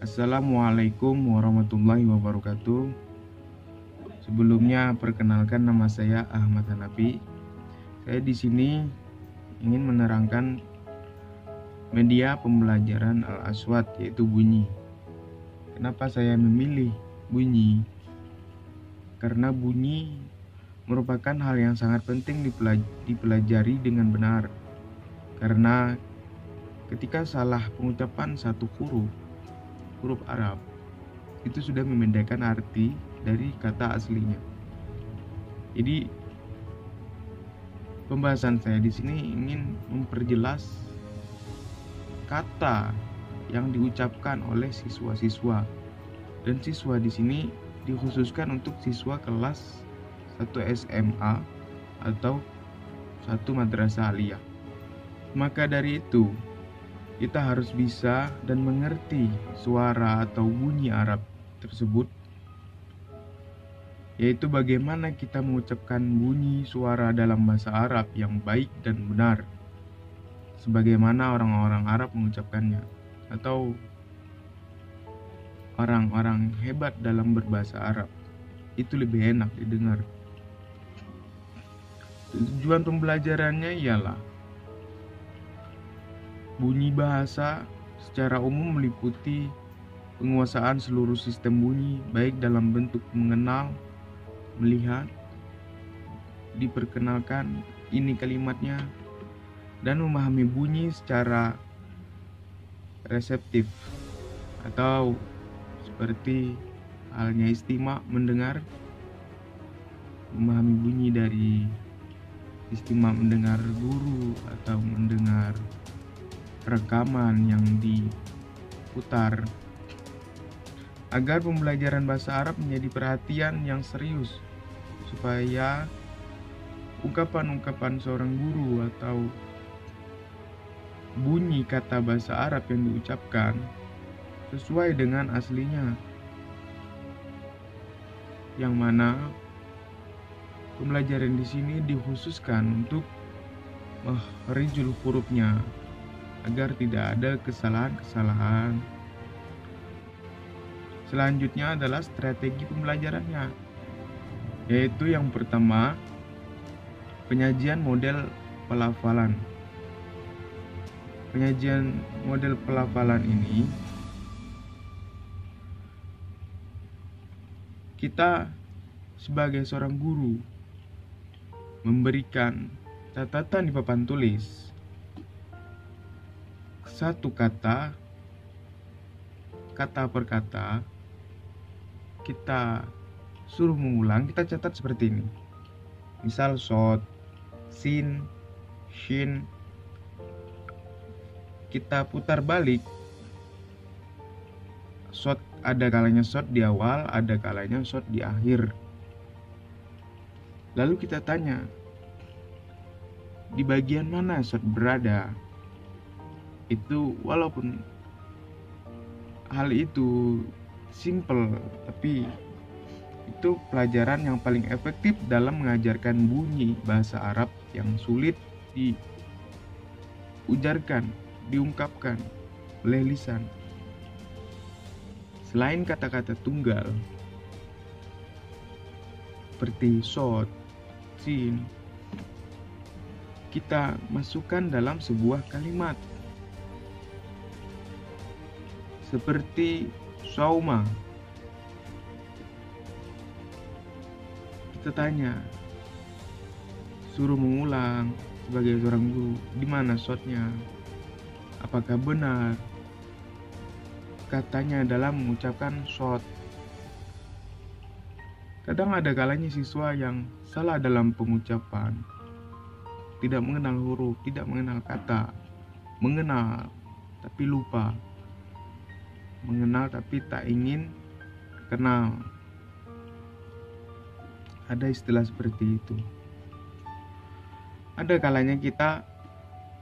Assalamualaikum warahmatullahi wabarakatuh. Sebelumnya perkenalkan, nama saya Ahmad Hanafi. Saya di sini ingin menerangkan media pembelajaran Al-Aswad, yaitu bunyi. Kenapa saya memilih bunyi? Karena bunyi merupakan hal yang sangat penting dipelajari dengan benar. Karena ketika salah pengucapan satu huruf Arab, itu sudah membedakan arti dari kata aslinya. Jadi pembahasan saya di sini ingin memperjelas kata yang diucapkan oleh siswa-siswa, dan siswa di sini dikhususkan untuk siswa kelas 1 SMA atau 1 madrasah aliyah. Maka dari itu, kita harus bisa dan mengerti suara atau bunyi Arab tersebut, yaitu bagaimana kita mengucapkan bunyi suara dalam bahasa Arab yang baik dan benar, sebagaimana orang-orang Arab mengucapkannya, atau orang-orang hebat dalam berbahasa Arab. Itu lebih enak didengar. Tujuan pembelajarannya ialah bunyi bahasa secara umum meliputi penguasaan seluruh sistem bunyi, baik dalam bentuk mengenal, melihat, diperkenalkan ini kalimatnya, dan memahami bunyi secara reseptif, atau seperti halnya istima, mendengar, memahami bunyi dari istima, mendengar guru atau mendengar rekaman yang diputar, agar pembelajaran bahasa Arab menjadi perhatian yang serius, supaya ungkapan-ungkapan seorang guru atau bunyi kata bahasa Arab yang diucapkan sesuai dengan aslinya, yang mana pembelajaran di sini dikhususkan untuk rijul hurufnya agar tidak ada kesalahan-kesalahan. Selanjutnya adalah strategi pembelajarannya, yaitu yang pertama, penyajian model pelafalan. Penyajian model pelafalan ini kita sebagai seorang guru memberikan catatan di papan tulis, satu kata per kata kita suruh mengulang, kita catat seperti ini. Misal shot, sin, shin, kita putar balik. Shot, ada kalanya shot di awal, ada kalanya shot di akhir. Lalu kita tanya, di bagian mana shot berada? Itu walaupun hal itu simple, tapi itu pelajaran yang paling efektif dalam mengajarkan bunyi bahasa Arab yang sulit diujarkan, diungkapkan oleh lisan. Selain kata-kata tunggal seperti shot, sin, kita masukkan dalam sebuah kalimat seperti sauma. Kita tanya, suruh mengulang sebagai seorang guru, di mana shotnya? Apakah benar katanya dalam mengucapkan shot? Kadang ada kalanya siswa yang salah dalam pengucapan, tidak mengenal huruf, tidak mengenal kata, mengenal tapi lupa, mengenal tapi tak ingin kenal. Ada istilah seperti itu. Ada kalanya kita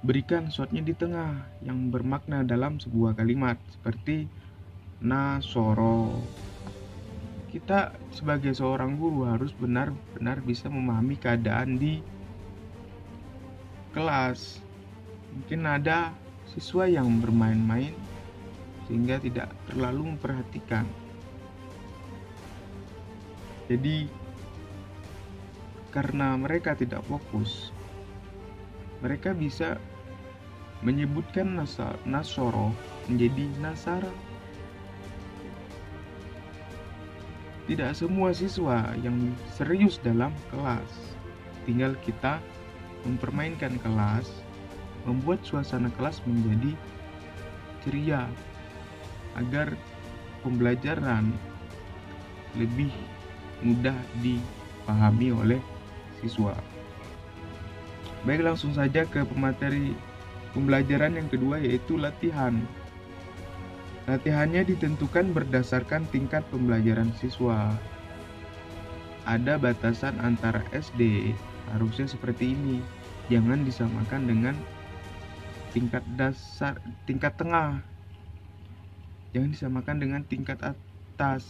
berikan shotnya di tengah yang bermakna dalam sebuah kalimat seperti nasoro. Kita sebagai seorang guru harus benar-benar bisa memahami keadaan di kelas. Mungkin ada siswa yang bermain-main sehingga tidak terlalu memperhatikan. Jadi karena mereka tidak fokus, mereka bisa menyebutkan Nasoro menjadi Nasara. Tidak semua siswa yang serius dalam kelas. Tinggal kita mempermainkan kelas, membuat suasana kelas menjadi ceria agar pembelajaran lebih mudah dipahami oleh siswa. Baik, langsung saja ke pemateri pembelajaran yang kedua, yaitu latihan. Latihannya ditentukan berdasarkan tingkat pembelajaran siswa. Ada batasan antara SD, harusnya seperti ini. Jangan disamakan dengan tingkat dasar, tingkat tengah. Jangan disamakan dengan tingkat atas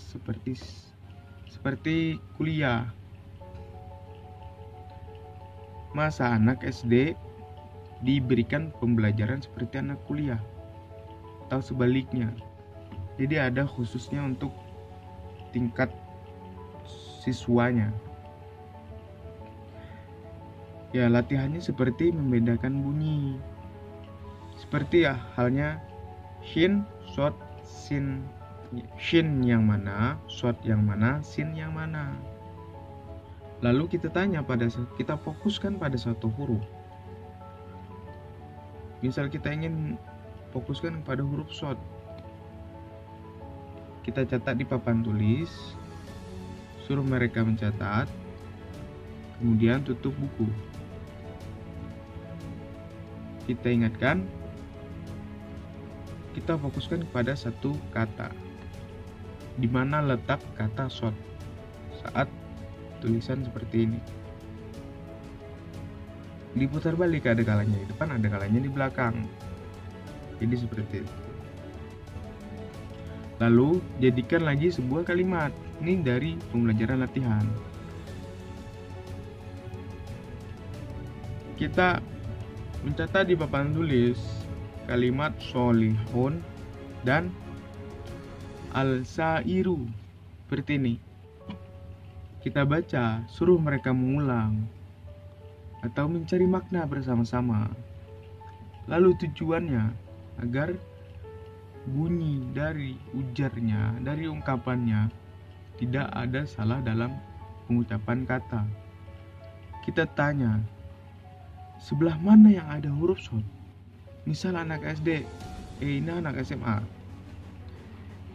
seperti kuliah. Masa anak SD diberikan pembelajaran seperti anak kuliah atau sebaliknya. Jadi ada khususnya untuk tingkat siswanya. Ya, latihannya seperti membedakan bunyi. Seperti ya halnya shin, shot, sin. Shin yang mana, shot yang mana, sin yang mana. Lalu kita fokuskan pada satu huruf. Misal kita ingin fokuskan pada huruf shot, kita catat di papan tulis, suruh mereka mencatat, kemudian tutup buku. Kita ingatkan, kita fokuskan kepada satu kata. Di mana letak kata shot saat tulisan seperti ini. Diputar balik, ada kalanya di depan, ada kalanya di belakang. Jadi seperti itu. Lalu jadikan lagi sebuah kalimat. Ini dari pembelajaran latihan. Kita mencatat di papan tulis kalimat solihun dan al-sairu. Seperti ini. Kita baca, suruh mereka mengulang atau mencari makna bersama-sama. Lalu tujuannya agar bunyi dari ujarnya, dari ungkapannya tidak ada salah dalam pengucapan kata. Kita tanya, sebelah mana yang ada huruf shot? Misal anak SD, ini anak SMA.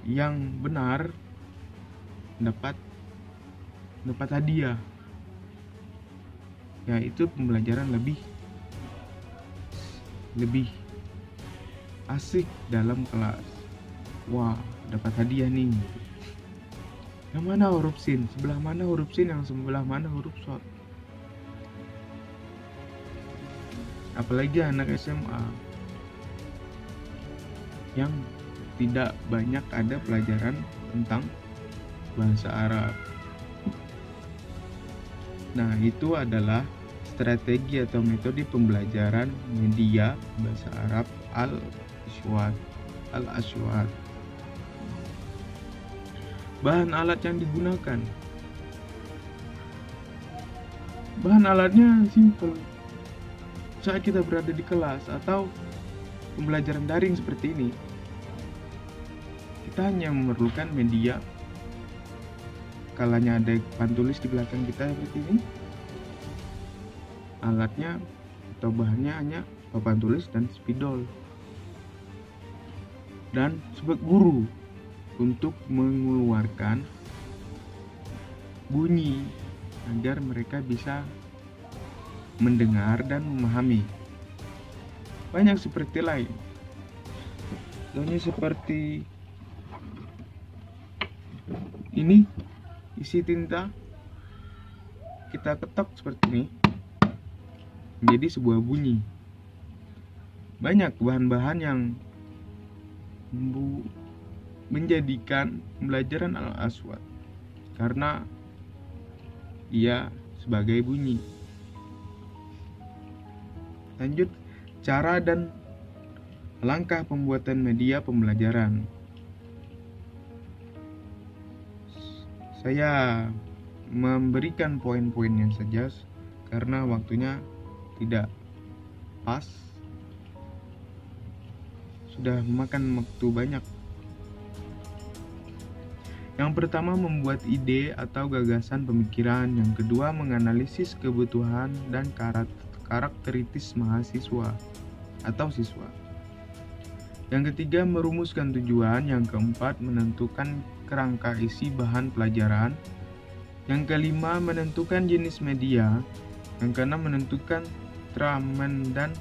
Yang benar dapat hadiah. Ya, itu pembelajaran lebih asik dalam kelas. Wah, dapat hadiah nih. Yang mana huruf sin? Sebelah mana huruf sin? Yang sebelah mana huruf shot? Apalagi anak SMA yang tidak banyak ada pelajaran tentang bahasa Arab. Nah, itu adalah strategi atau metode pembelajaran media bahasa Arab al-Aswad. Bahan alat yang digunakan. Bahan alatnya simple. Saat kita berada di kelas atau pembelajaran daring seperti ini, kita hanya memerlukan media. Kalanya ada papan tulis di belakang kita seperti ini, alatnya atau bahannya hanya papan tulis dan spidol, dan sebagai guru untuk mengeluarkan bunyi agar mereka bisa mendengar dan memahami. Banyak seperti lain, contohnya seperti ini, isi tinta kita ketok seperti ini menjadi sebuah bunyi. Banyak bahan-bahan yang menjadikan pembelajaran al-Aswad karena ia sebagai bunyi. Lanjut, cara dan langkah pembuatan media pembelajaran. Saya memberikan poin-poinnya saja karena waktunya tidak pas, sudah memakan waktu banyak. Yang pertama, membuat ide atau gagasan pemikiran. Yang kedua, menganalisis kebutuhan dan karakteristik mahasiswa atau siswa. Yang ketiga, merumuskan tujuan. Yang keempat, menentukan kerangka isi bahan pelajaran. Yang kelima, menentukan jenis media. Yang keenam, menentukan turnamen dan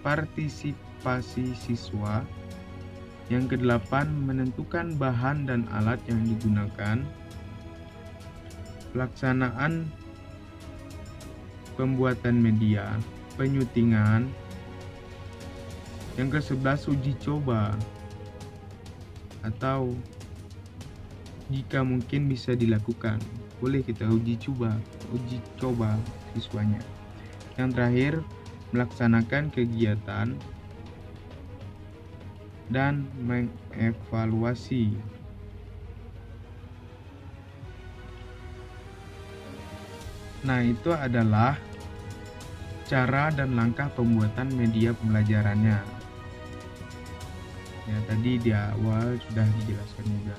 partisipasi siswa. Yang kedelapan, menentukan bahan dan alat yang digunakan. Pelaksanaan pembuatan media, penyutingan. Yang ke-11, uji coba, atau jika mungkin bisa dilakukan, boleh kita uji coba siswanya. Yang terakhir, melaksanakan kegiatan dan mengevaluasi. Nah, itu adalah cara dan langkah pembuatan media pembelajarannya. Ya, tadi di awal sudah dijelaskan juga.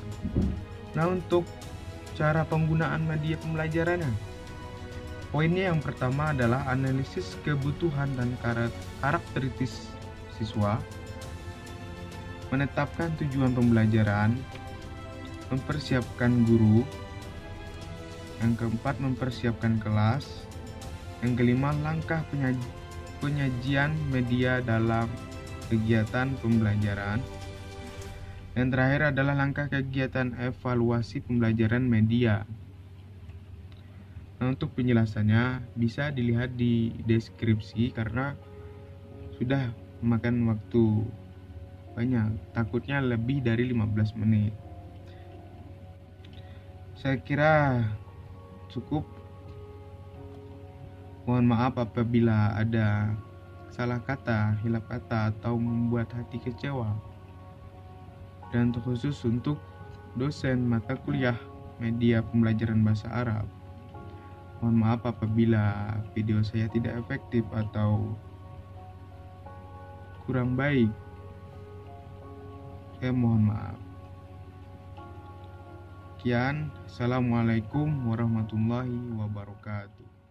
Nah, untuk cara penggunaan media pembelajarannya, poinnya yang pertama adalah analisis kebutuhan dan karakteristik siswa, menetapkan tujuan pembelajaran, mempersiapkan guru. Yang keempat, mempersiapkan kelas. Yang kelima, langkah penyajian media dalam kegiatan pembelajaran. Yang terakhir adalah langkah kegiatan evaluasi pembelajaran media. Nah, untuk penjelasannya bisa dilihat di deskripsi karena sudah memakan waktu banyak, takutnya lebih dari 15 menit. Saya kira cukup. Mohon maaf apabila ada salah kata, hilaf kata, atau membuat hati kecewa. Dan terkhusus untuk dosen mata kuliah media pembelajaran bahasa Arab, mohon maaf apabila video saya tidak efektif atau kurang baik. Saya mohon maaf. Sekian, assalamualaikum warahmatullahi wabarakatuh.